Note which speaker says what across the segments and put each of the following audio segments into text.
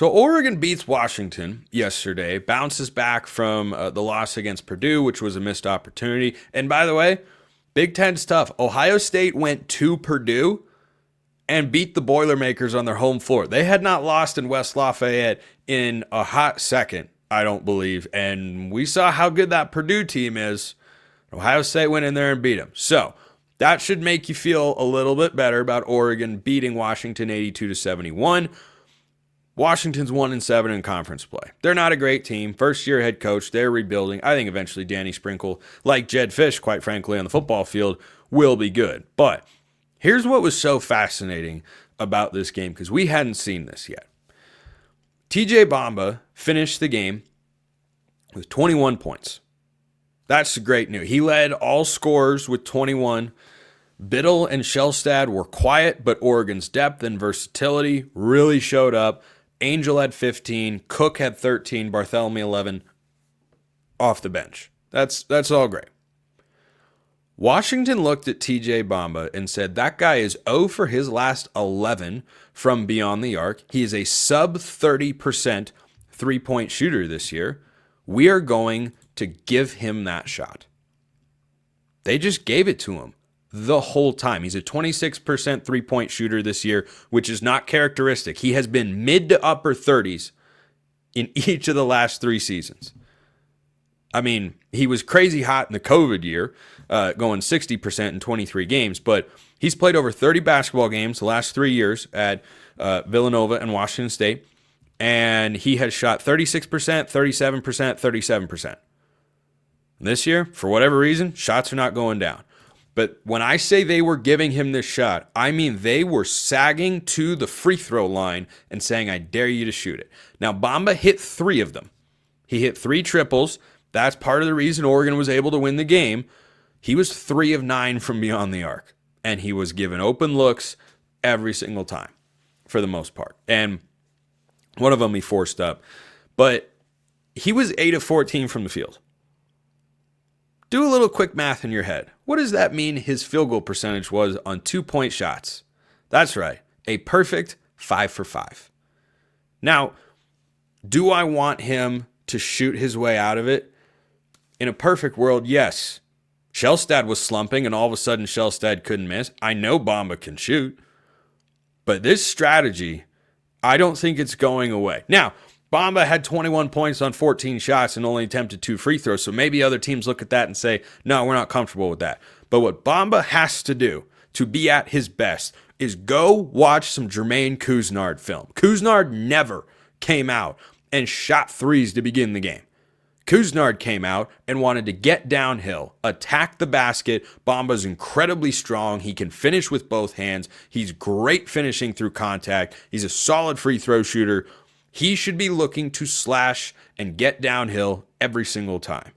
Speaker 1: So Oregon beats Washington yesterday, bounces back from the loss against Purdue, which was a missed opportunity. And by the way, Big Ten's tough. Ohio State went to Purdue and beat the Boilermakers on their home floor. They had not lost in West Lafayette in a hot second, I don't believe. And we saw how good that Purdue team is. Ohio State went in there and beat them. So that should make you feel a little bit better about Oregon beating Washington 82-71. Washington's 1-7 in conference play. They're not a great team. First-year head coach. They're rebuilding. I think eventually Danny Sprinkle, like Jed Fish, quite frankly, on the football field, will be good. But here's what was so fascinating about this game, because we hadn't seen this yet. TJ Bamba finished the game with 21 points. That's great news. He led all scorers with 21. Biddle and Shellstad were quiet, but Oregon's depth and versatility really showed up. Angel had 15, Cook had 13, Bartholomew 11 off the bench. That's all great. Washington looked at TJ Bamba and said, that guy is 0 for his last 11 from beyond the arc. He is a sub 30% three-point shooter this year. We are going to give him that shot. They just gave it to him the whole time. He's a 26% three-point shooter this year, which is not characteristic. He has been mid to upper 30s in each of the last 3 seasons. I mean, he was crazy hot in the COVID year, going 60% in 23 games, but he's played over 30 basketball games the last 3 years at Villanova and Washington State, and he has shot 36%, 37%, 37%. This year, for whatever reason, shots are not going down. But when I say they were giving him this shot, I mean they were sagging to the free throw line and saying, I dare you to shoot it. Now, Bamba hit 3 of them. He hit 3 triples. That's part of the reason Oregon was able to win the game. He was 3 of 9 from beyond the arc, and he was given open looks every single time for the most part. And one of them he forced up. But he was 8 of 14 from the field. Do a little quick math in your head. What does that mean his field goal percentage was on 2-point shots? That's right, a perfect 5 for 5. Now, do I want him to shoot his way out of it? In a perfect world, yes. Shellstad was slumping, and all of a sudden Shellstad couldn't miss. I know Bamba can shoot. But this strategy, I don't think it's going away. Now, Bamba had 21 points on 14 shots and only attempted 2 free throws, so maybe other teams look at that and say, no, we're not comfortable with that. But what Bamba has to do to be at his best is go watch some Jermaine Couisnard film. Couisnard never came out and shot threes to begin the game. Couisnard came out and wanted to get downhill, attack the basket. Bamba's incredibly strong. He can finish with both hands. He's great finishing through contact. He's a solid free throw shooter. He should be looking to slash and get downhill every single time.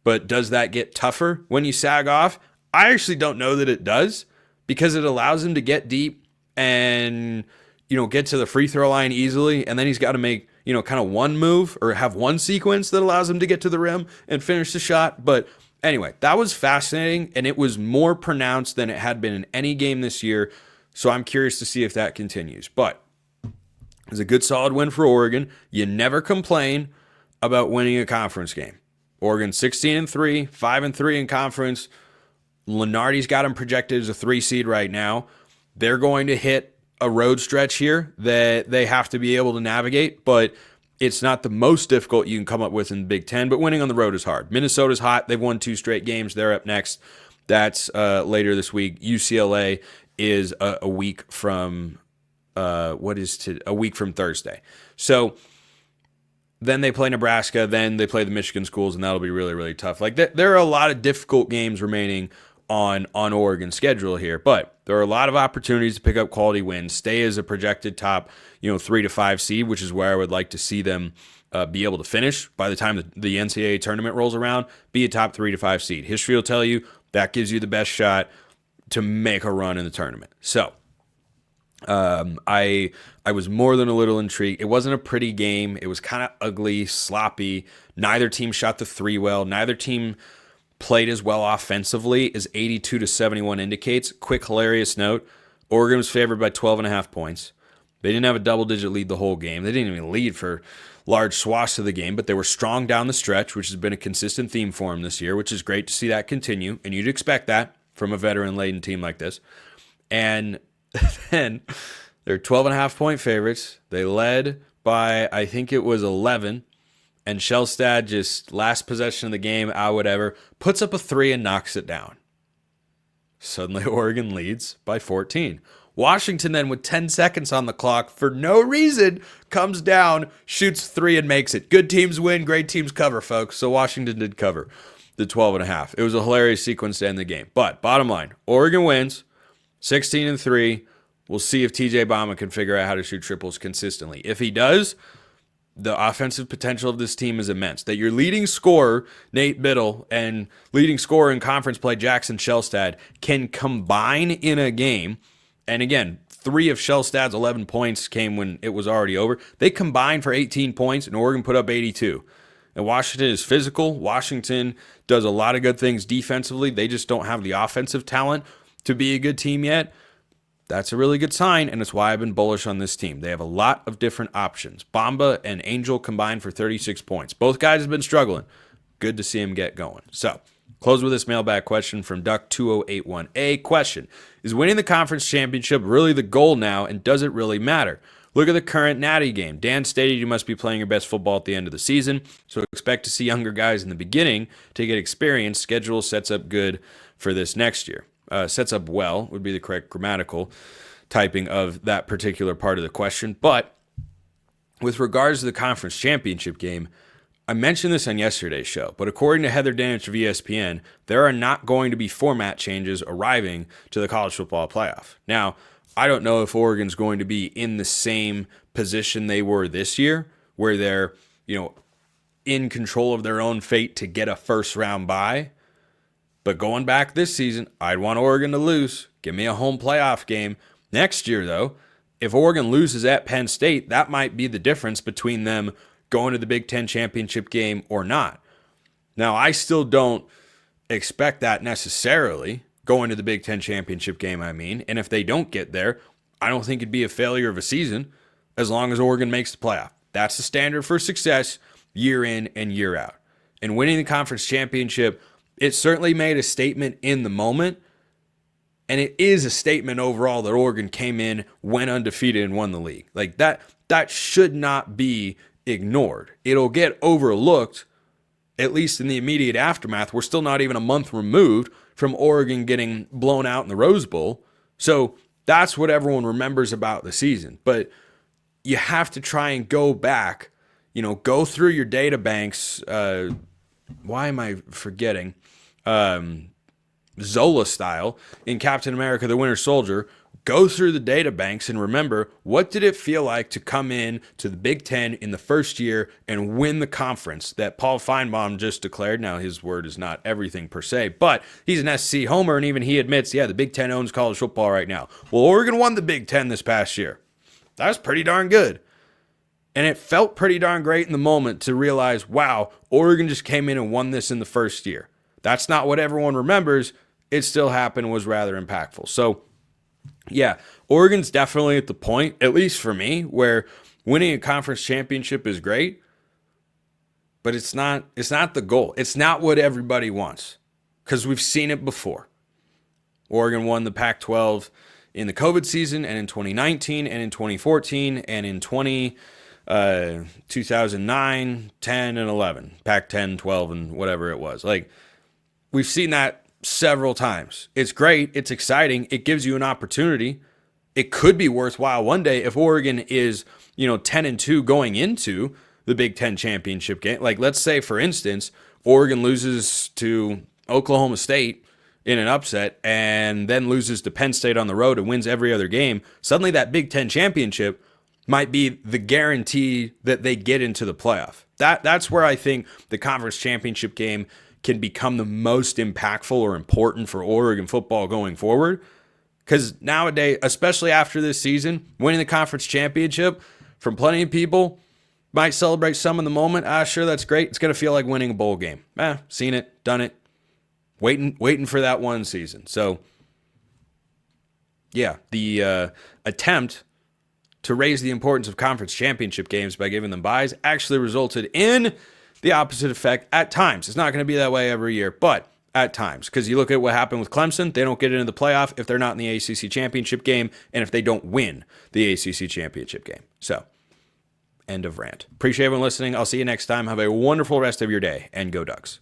Speaker 1: But does that get tougher when you sag off? I actually don't know that it does, because it allows him to get deep and, get to the free throw line easily. And then he's got to make, kind of one move or have one sequence that allows him to get to the rim and finish the shot. But anyway, that was fascinating, and it was more pronounced than it had been in any game this year. So I'm curious to see if that continues. But it was a good, solid win for Oregon. You never complain about winning a conference game. Oregon 16-3, 5-3 in conference. Lenardi's got them projected as a 3 seed right now. They're going to hit a road stretch here that they have to be able to navigate, but it's not the most difficult you can come up with in the Big Ten, but winning on the road is hard. Minnesota's hot. They've won 2 straight games. They're up next. That's later this week. UCLA is a week from a week from Thursday. So then they play Nebraska, then they play the Michigan schools, and that'll be really, really tough. Like there are a lot of difficult games remaining on Oregon's schedule here, but there are a lot of opportunities to pick up quality wins, stay as a projected top, 3 to 5 seed, which is where I would like to see them be able to finish by the time the NCAA tournament rolls around. Be a top 3 to 5 seed. History will tell you that gives you the best shot to make a run in the tournament. So I was more than a little intrigued. It wasn't a pretty game. It was kind of ugly, sloppy. Neither team shot the 3 well. Neither team played as well offensively as 82-71 indicates. Quick, hilarious note. Oregon was favored by 12.5 points. They didn't have a double-digit lead the whole game. They didn't even lead for large swaths of the game, but they were strong down the stretch, which has been a consistent theme for them this year, which is great to see that continue, and you'd expect that from a veteran-laden team like this. And then they're 12.5-point favorites. They led by, I think it was 11, and Shellstad just last possession of the game, whatever, puts up a 3 and knocks it down. Suddenly Oregon leads by 14. Washington then, with 10 seconds on the clock, for no reason, comes down, shoots 3 and makes it. Good teams win, great teams cover, folks. So Washington did cover the 12.5. It was a hilarious sequence to end the game. But bottom line, Oregon wins 16-3. We'll see if TJ Bamba can figure out how to shoot triples consistently. If he does, the offensive potential of this team is immense. That your leading scorer, Nate Biddle, and leading scorer in conference play, Jackson Shellstad, can combine in a game. And again, 3 of Shellstad's 11 points came when it was already over. They combined for 18 points, and Oregon put up 82. And Washington is physical. Washington does a lot of good things defensively. They just don't have the offensive talent to be a good team yet. That's a really good sign, and it's why I've been bullish on this team. They have a lot of different options. Bamba and Angel combined for 36 points. Both guys have been struggling. Good to see them get going. So, close with this mailbag question from Duck2081A. Question: is winning the conference championship really the goal now, and does it really matter? Look at the current Natty game. Dan stated you must be playing your best football at the end of the season, so expect to see younger guys in the beginning to get experience. Schedule sets up good for this next year. Sets up well would be the correct grammatical typing of that particular part of the question. But with regards to the conference championship game, I mentioned this on yesterday's show, but according to Heather Danich of ESPN, there are not going to be format changes arriving to the college football playoff. Now, I don't know if Oregon's going to be in the same position they were this year, where they're, in control of their own fate to get a first round bye. But going back this season, I'd want Oregon to lose. Give me a home playoff game. Next year, though, if Oregon loses at Penn State, that might be the difference between them going to the Big Ten championship game or not. Now, I still don't expect that necessarily, going to the Big Ten championship game, and if they don't get there, I don't think it'd be a failure of a season as long as Oregon makes the playoff. That's the standard for success year in and year out. And winning the conference championship, it certainly made a statement in the moment, and it is a statement overall that Oregon came in, went undefeated, and won the league. Like that should not be ignored. It'll get overlooked, at least in the immediate aftermath. We're still not even a month removed from Oregon getting blown out in the Rose Bowl. So that's what everyone remembers about the season. But you have to try and go back, go through your data banks. Why am I forgetting? Zola style in Captain America the Winter Soldier. Go through the data banks and remember, what did it feel like to come in to the Big Ten in the first year and win the conference that Paul Feinbaum just declared? Now, his word is not everything per se, but he's an SC homer, and even he admits, the Big Ten owns college football right now. Well, Oregon won the Big Ten this past year. That was pretty darn good. And it felt pretty darn great in the moment to realize, wow, Oregon just came in and won this in the first year. That's not what everyone remembers. It still happened, was rather impactful. So, Oregon's definitely at the point, at least for me, where winning a conference championship is great, but it's not the goal. It's not what everybody wants, because we've seen it before. Oregon won the Pac-12 in the COVID season, and in 2019, and in 2014, and in 2009, 10, and 11. Pac-10, 12, and whatever it was. We've seen that several times. It's great. It's exciting. It gives you an opportunity. It could be worthwhile one day if Oregon is, 10-2 going into the Big Ten championship game. Let's say, for instance, Oregon loses to Oklahoma State in an upset and then loses to Penn State on the road and wins every other game. Suddenly that Big Ten championship might be the guarantee that they get into the playoff. That's where I think the conference championship game can become the most impactful or important for Oregon football going forward. Because nowadays, especially after this season, winning the conference championship, from plenty of people, might celebrate some in the moment. Sure, that's great. It's going to feel like winning a bowl game. Seen it, done it. Waiting for that one season. So, the attempt to raise the importance of conference championship games by giving them buys actually resulted in the opposite effect at times. It's not going to be that way every year, but at times. Because you look at what happened with Clemson, they don't get into the playoff if they're not in the ACC championship game and if they don't win the ACC championship game. So, end of rant. Appreciate everyone listening. I'll see you next time. Have a wonderful rest of your day, and go Ducks.